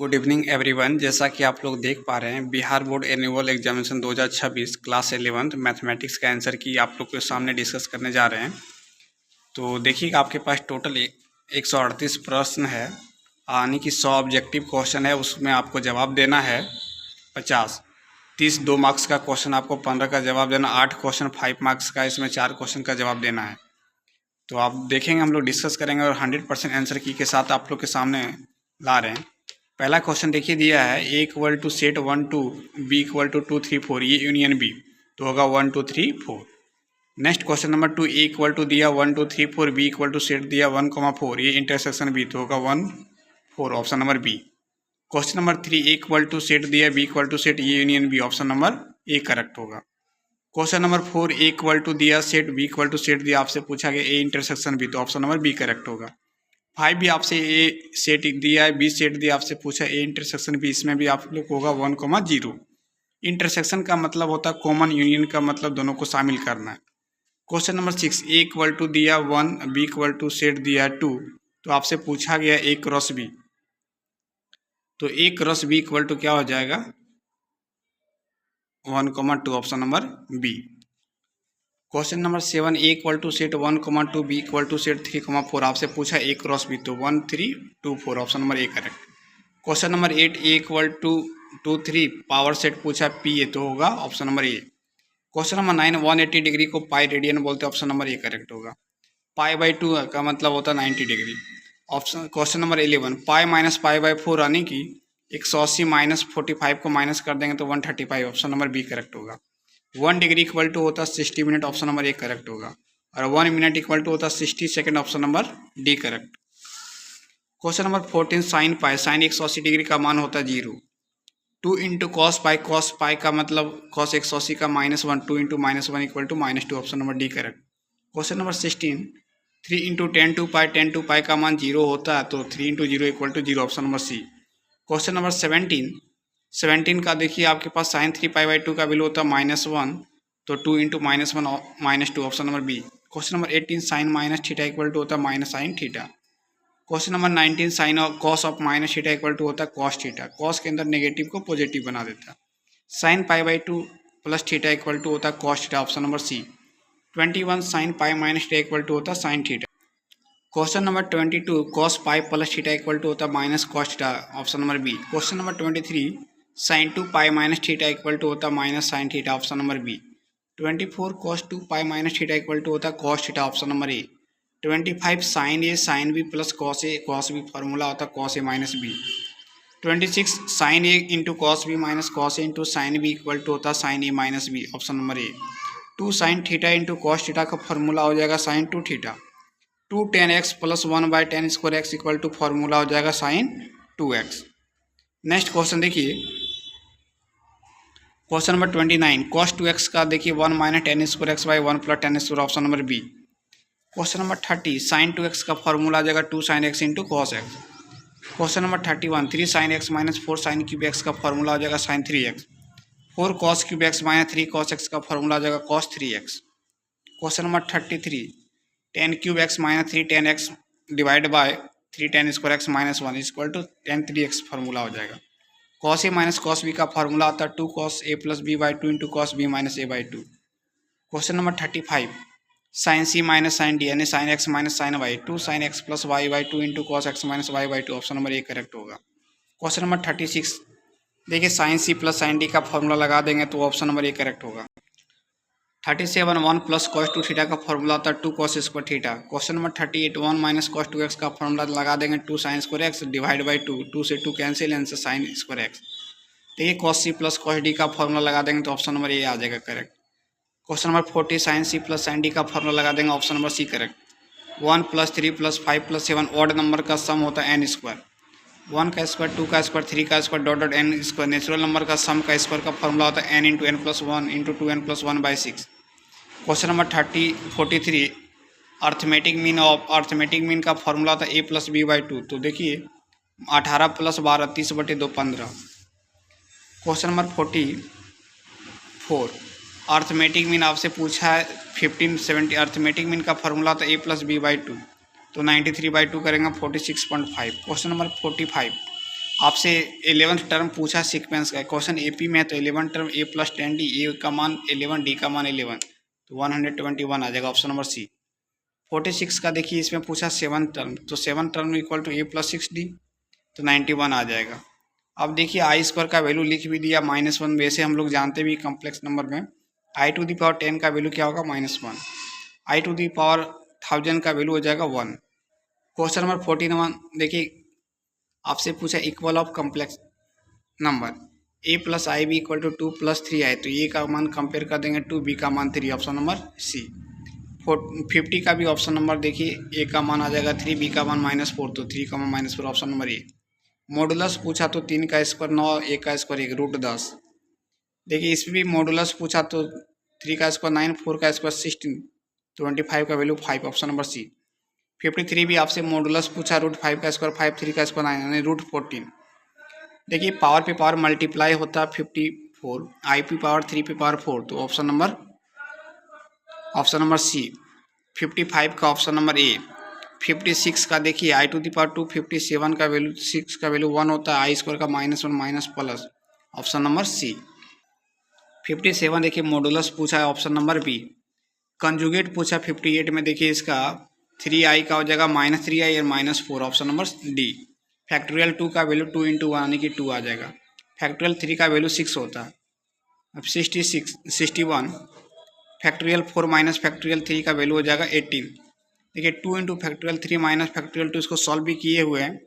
Good evening everyone. जैसा कि आप लोग देख पा रहे हैं, Bihar board annual examination 2026 class 11th mathematics का आंसर की आप लोग के सामने डिस्कस करने जा रहे हैं। तो देखिए आपके पास टोटल 138 प्रश्न है, यानी कि 100 ऑब्जेक्टिव क्वेश्चन है। उसमें आपको जवाब देना है 50। 30 2 मार्क्स का क्वेश्चन, आपको 15 का जवाब देना। 8 क्वेश्चन 5 मार्क्स का, इसमें 4 क्वेश्चन का जवाब देना है। तो आप देखेंगे, हम लोग डिस्कस करेंगे और 100% आंसर की के साथ आप लोग के सामने ला रहे हैं। पहला क्वेश्चन देखिए दिया है, A equal to set 1 2 B equal to 2 3 4, ये यूनियन बी, तो होगा 1 2 3 4। Next question number 2, a equal to दिया 1 2 3 4, बी इक्वल टू सेट दिया 1 4, ये इंटरसेक्शन बी, तो होगा 1 4, option number B. Question number 3, A equal to set दिया बी इक्वल टू सेट, ये union B, option number A correct होगा। Question number 4, A equal to दिया set B equal to set दिया, आपसे पूछा गया ए इंटरसेक्शन बी, तो option number B correct होगा। 5 भी आपसे ए सेट दिया है, बी सेट दिया, आपसे पूछा ए इंटरसेक्शन बी, इसमें भी आप लोग होगा 1 0। इंटरसेक्शन का मतलब होता है कॉमन, यूनियन का मतलब दोनों को शामिल करना है। Question number 6, a equal to दिया 1 बी इक्वल टू सेट दिया 2, तो आपसे पूछा गया ए क्रॉस बी, तो A cross B equal to क्या हो जाएगा 1 2, option number B. Question number 7, A equal to set 1 2 B equal to set 3 4, आपसे पूछा ए क्रॉस बी, तो 1 3 2 4, option number A correct. Question number 8, A equal to 2 3 power set पूछा P A, तो होगा option number A. Question number 9, 180 degree को pi radian बोलते हैं, option number A correct होगा। पाई बाई 2 का मतलब होता है 90 degree. Option question number 11, pi minus pi by 4, यानी कि 180 माइनस 45 को माइनस कर देंगे तो 135, ऑप्शन नंबर बी करेक्ट होगा। 1 डिग्री इक्वल टू होता है 60 minute, option number A correct होगा। और 1 मिनट इक्वल टू होता है 60 second, option number D correct. Question number 14, sine pi, sine 180 degree का मान होता है 0। 2 इंटू कॉस पाई का मतलब कॉस 180 का -1, 2 into -1 equal to -2, option number D correct. Question number 16, 3 into 10 two pi का मान 0 होता है, तो 3 into 0 equal to 0, option number C. Question number 17 का देखिए आपके पास साइन 3 पाई बाई 2 का वैल्यू होता है -1, तो 2 into -1 -2, option number B. Question number 18, sine minus theta equal to होता है minus sine theta. Question number 19, sine और cos of minus theta equal to होता है कॉस थीटा। कॉस के अंदर नेगेटिव को पॉजिटिव बना देता है। Sine pi by 2 plus theta equal to होता है cos theta, option number C. 21, sine pi minus theta equal to होता है sine theta. Question number 22, cos pi plus theta equal to होता है minus cos theta, option number B. Question number 23, sine 2 pi minus theta equal to होता है minus sine theta, option number B. 24, cos 2 pi minus theta equal to होता है cos theta, option number A. 25, sine B plus cos B, formula होता है cos A minus B. 26, sine A into cos B minus cos A into sine B equal to होता है sine A minus B, option number A. 2 sine theta into cos theta का formula हो जाएगा sine 2 theta. 2 tan x plus 1 by tan square X equal to formula हो जाएगा sine 2x। Next question देखिए, question number 29, cos 2x का देखिए 1 minus tan square X by 1 plus tan square, option number B. Question number 30, sine 2x का formula आ जाएगा 2 sine X into cos X. Question number 31, 3 sine x minus 4 sine cube X का formula हो जाएगा sine 3x। 4 cos cube x minus 3 cos X का formula आ जाएगा cos 3x। Question number 33, ten cube x minus 3 ten x divide by 3 ten square x minus 1 equal to ten 3x formula हो जाएगा। Cos A minus cos B का formula आता है 2 cos A plus B by 2 into cos B minus A by 2। Question number 35, sine C minus sine D, यानी sine x minus sine y, 2 sine x plus Y by 2 into cos X minus Y by 2, option number A correct होगा। Question number 36, देखिए sine C plus sine D का formula लगा देंगे तो option number A correct होगा। 37, 1 plus cos 2 theta का formula आता है 2 cos square theta. Question number 38, 1 minus cos 2x का फॉर्मूला लगा देंगे 2 sine square x divide by 2, 2 से 2 cancel, answer sine square x. देखिए cos C plus cos D का फॉर्मूला लगा देंगे तो ऑप्शन नंबर ए आ जाएगा correct. Question number 40, sine C plus sine D का फॉर्मूला लगा देंगे, option number C correct. 1 plus 3 plus 5 plus 7 odd number का सम होता है एन स्क्वायर। 1 का स्क्वायर, 2 का स्क्वायर, 3 का square, dot dot N square. Natural number का सम का स्क्वायर का फॉर्मूला होता है N into N plus 1 into 2n plus 1 by 6। Question number 43, arithmetic mean का फॉर्मूला होता है ए प्लस बी बाई 2, तो देखिए 18 plus 12 30/2 15। Question number 44, arithmetic mean आपसे पूछा है 1570, अर्थमेटिक मीन का फॉर्मूला था ए प्लस बी बाई 2, तो 93/2 करेंगे 46.5। क्वेश्चन नंबर 45, आपसे 11th टर्म पूछा सीक्वेंस का, क्वेश्चन एपी में है तो 11 टर्म a + 10d, ए का मान 11, डी का मान 11, तो 121 आ जाएगा ऑप्शन नंबर सी। 46 का देखिए इसमें पूछा 7 टर्म, तो 7 term equal to a + 6d, तो 91 आ जाएगा। अब देखिए आई स्क्वायर का वैल्यू लिख भी दिया -1, वैसे हम लोग जानते भी कॉम्प्लेक्स नंबर में i⁻10 का वैल्यू क्या होगा -1, i⁻1000 का वैल्यू हो जाएगा 1। क्वेश्चन नंबर 41 देखिए आपसे पूछा equal of complex number a + ib = 2 + 3i, तो a का मान कंपेयर कर देंगे 2, b का मान 3, ऑप्शन नंबर सी। 50 का भी ऑप्शन नंबर देखिए a का मान आ जाएगा 3, b का मान -4, तो 3 का मान -4 ऑप्शन नंबर ए। मॉडुलस पूछा तो 3 का स्क्वायर 9, a का स्क्वायर 1, √10। देखिए इसमें भी मॉडुलस पूछा तो 3 का स्क्वायर 9, 4 का स्क्वायर 16, 25 का वैल्यू 5, ऑप्शन नंबर सी। 53 भी आपसे मॉडुलस पूछा √5 का स्क्वायर 5, 3 का स्क्वायर 9, यानी √14। देखिए पावर पे पावर मल्टीप्लाई होता है 54, आई पे पावर 3 पे पावर 4, तो ऑप्शन नंबर सी। 55 का ऑप्शन नंबर ए। 56 का देखिए i⁻2, 57 का वैल्यू 6 का वैल्यू 1 होता है, आई स्क्वायर का -1 minus plus, option number C. 57 देखिए मॉडुलस पूछा है, ऑप्शन नंबर बी। कंजुगेट पूछा 58 में, देखिए इसका 3i का हो जाएगा -3i और -4, ऑप्शन नंबर डी। फैक्टोरियल 2 का वैल्यू 2 × 1 यानी कि 2 आ जाएगा। फैक्टोरियल 3 का वैल्यू 6 होता है। अब 61 फैक्टोरियल 4 माइनस फैक्टोरियल 3 का वैल्यू हो जाएगा 18। देखिए 2 × फैक्टोरियल 3 माइनस फैक्टोरियल 2, इसको सॉल्व भी किए हुए हैं।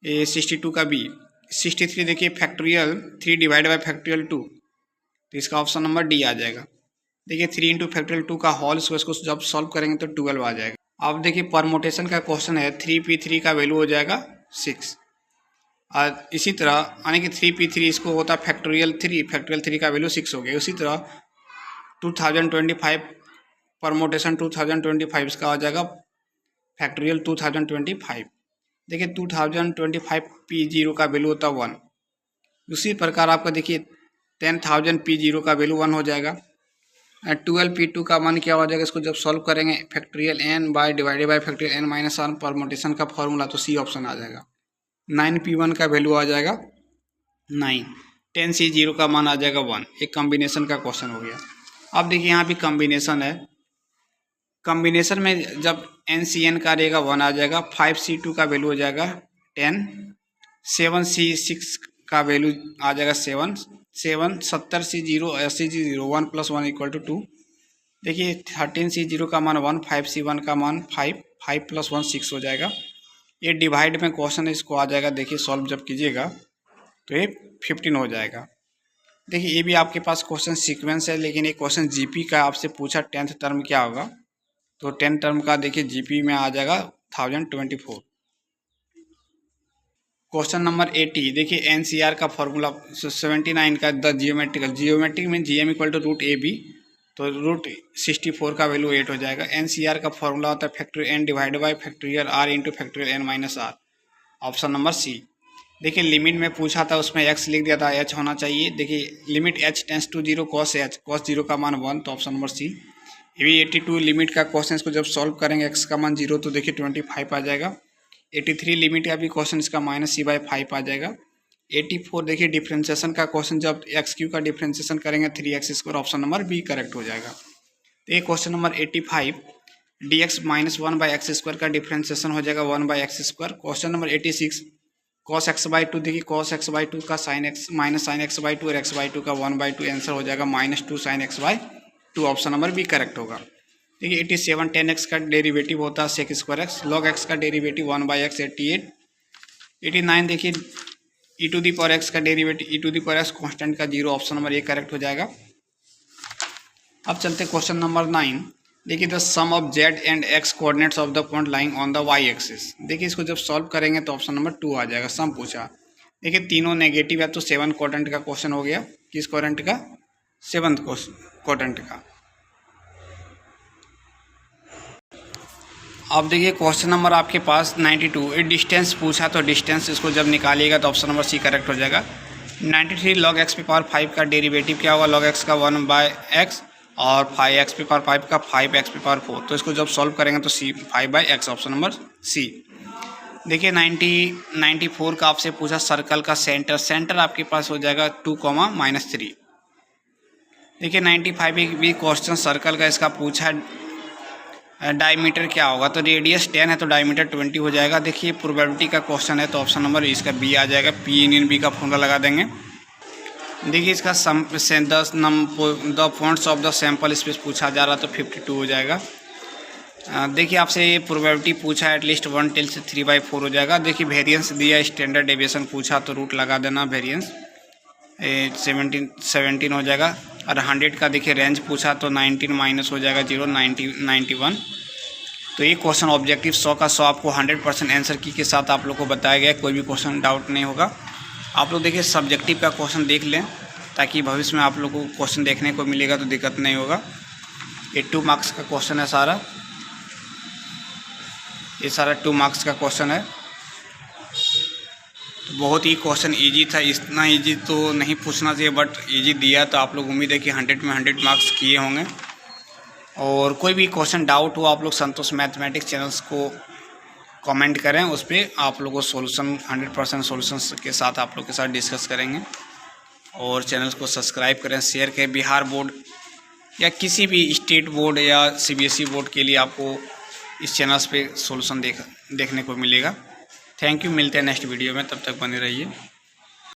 ये 62 का बी। 63 देखिए फैक्टोरियल 3 डिवाइड बाई फैक्टोरियल 2, तो इसका ऑप्शन नंबर डी आ जाएगा। देखिए 3 × फैक्टोरियल 2 का होल स्क्वायर, इसको जब सॉल्व करेंगे तो 12 आ जाएगा। अब देखिए परमोटेशन का क्वेश्चन है, 3p3 का वैल्यू हो जाएगा 6, और इसी तरह यानी कि 3p3 इसको होता है फैक्टोरियल 3 का वैल्यू 6 हो गया। उसी तरह 2025 परमोटेशन 2025 इसका हो जाएगा फैक्टोरियल 2025। देखिए 2025 p0 का वैल्यू होता है 1। उसी प्रकार आपका देखिए 10,000 p0 का वैल्यू 1 हो जाएगा। 12p2 का मान क्या हो जाएगा, इसको जब सॉल्व करेंगे factorial n by divided by factorial n - 1 permutation का फॉर्मूला, तो सी ऑप्शन आ जाएगा। 9p1 का वैल्यू आ जाएगा 9, 10c0 का मान आ जाएगा 1। एक कॉम्बिनेशन का क्वेश्चन हो गया। अब देखिए यहाँ भी कॉम्बिनेशन है, कॉम्बिनेशन में जब NCN का रहेगा 1 आ जाएगा, 5c2 का वैल्यू हो जाएगा 10, 7c6 का वैल्यू आ जाएगा 7, 70c0 80c0 1 + 1 = 2। देखिए 13c0 का मान 1, 5c1 का मान 5, 5 + 1 6 हो जाएगा। ये डिवाइड में क्वेश्चन इसको आ जाएगा, देखिए सॉल्व जब कीजिएगा तो ये 15 हो जाएगा। देखिए ये भी आपके पास क्वेश्चन सीक्वेंस है, लेकिन ये क्वेश्चन जीपी का आपसे पूछा 10th टर्म क्या होगा, तो 10 टर्म का देखिए जीपी में आ जाएगा 1024। क्वेश्चन नंबर 80 देखिए एनसीआर का फॉर्मूला 79 का द जियोमेट्रिक में जीएम = √AB, तो √64 का वैल्यू 8 हो जाएगा। एनसीआर का फॉर्मूला होता है factorial n divide by factorial r × factorial n - r, option number C. देखिए लिमिट में पूछा था उसमें x लिख दिया था, h होना चाहिए। देखिए limit h tends to 0 cos h, cos 0 का मान 1, तो ऑप्शन नंबर सी। ये भी 82 लिमिट का क्वेश्चन, इसको जब सॉल्व करेंगे x का मान 0, तो देखिए 25 आ जाएगा। 83 लिमिट का भी क्वेश्चन, इसका -c/5 आ जाएगा। 84 देखिए डिफ्रेंशिएशन का क्वेश्चन, जब x³ का डिफ्रेंशिएशन करेंगे 3x², option number B correct हो जाएगा। तो ये क्वेश्चन नंबर 85 dx - 1/x² का डिफ्रेंशिएशन हो जाएगा 1/x²। Question number 86 cos x/2 देखिए cos x/2 का sin x -sin x/2 और x/2 का 1/2 आंसर हो जाएगा -2 sin x/2, option number B correct होगा। देखिए 87 tan x का डेरिवेटिव होता है sec² x, log x का डेरिवेटिव 1/x 88। 89 देखिए e⁻x का डेरिवेटिव e⁻x कांस्टेंट का 0, ऑप्शन नंबर ए करेक्ट हो जाएगा। अब चलते क्वेश्चन नंबर 9। देखिए the sum of z and x coordinates of the point lying on the y axis. देखिए इसको जब सॉल्व करेंगे तो ऑप्शन नंबर 2 आ जाएगा। सम पूछा, देखिए तीनों नेगेटिव है, तो 7 क्वाड्रेंट का क्वेश्चन हो गया। किस क्वाड्रेंट का? 7th क्वाड्रेंट का। अब देखिए क्वेश्चन नंबर आपके पास 92 एक डिस्टेंस पूछा, तो डिस्टेंस इसको जब निकालिएगा तो ऑप्शन नंबर सी करेक्ट हो जाएगा। 93 log x⁵ का डेरिवेटिव क्या होगा, log x का 1/x और 5x⁵ का 5x⁴, तो इसको जब सॉल्व करेंगे तो c 5/x, option number C. देखिए 94 का आपसे पूछा सर्कल का सेंटर, सेंटर आपके पास हो जाएगा 2, -3। देखिए 95 एक भी क्वेश्चन सर्कल का इसका पूछा है डायमीटर क्या होगा, तो रेडियस 10 है तो डायमीटर 20 हो जाएगा। देखिए प्रोबेबिलिटी का क्वेश्चन है तो ऑप्शन नंबर इसका बी आ जाएगा, पी इन बी का फॉर्मूला लगा देंगे। देखिए इसका the points of the sample space पूछा जा रहा तो 52 हो जाएगा। देखिए आपसे ये प्रोबेबिलिटी पूछा है एटलीस्ट 1 टिल से 3/4 हो जाएगा। देखिए वेरिएंस दिया, स्टैंडर्ड डेविएशन पूछा तो रूट लगा देना, वेरिएंस 17 हो जाएगा। और 100 का देखिए रेंज पूछा तो 19 माइनस हो जाएगा 0, 91। तो ये क्वेश्चन ऑब्जेक्टिव 100 का 100 आपको 100% आंसर की के साथ आप लोग को बताया गया, कोई भी क्वेश्चन डाउट नहीं होगा। आप लोग देखिए सब्जेक्टिव का क्वेश्चन देख लें ताकि भविष्य में आप लोगों को क्वेश्चन देखने को मिलेगा तो दिक्कत नहीं होगा। ये 2 मार्क्स का क्वेश्चन है सारा, ये सारा 2 मार्क्स का क्वेश्चन है। तो बहुत ही क्वेश्चन इजी था, इतना इजी तो नहीं पूछना चाहिए बट इजी दिया, तो आप लोग उम्मीद है कि 100 में 100 मार्क्स किए होंगे। और कोई भी क्वेश्चन डाउट हो आप लोग संतोष मैथमेटिक्स चैनल्स को कमेंट करें, उस पर आप लोगों को सोल्यूशन 100% सोल्यूशंस के साथ आप लोग के साथ डिस्कस करेंगे। और चैनल को सब्सक्राइब करें, शेयर करें। बिहार बोर्ड या किसी भी स्टेट बोर्ड या CBSE बोर्ड के लिए आपको इस चैनल्स पे सोल्यूशन देखने को मिलेगा। थैंक यू, मिलते हैं नेक्स्ट वीडियो में, तब तक बने रहिए।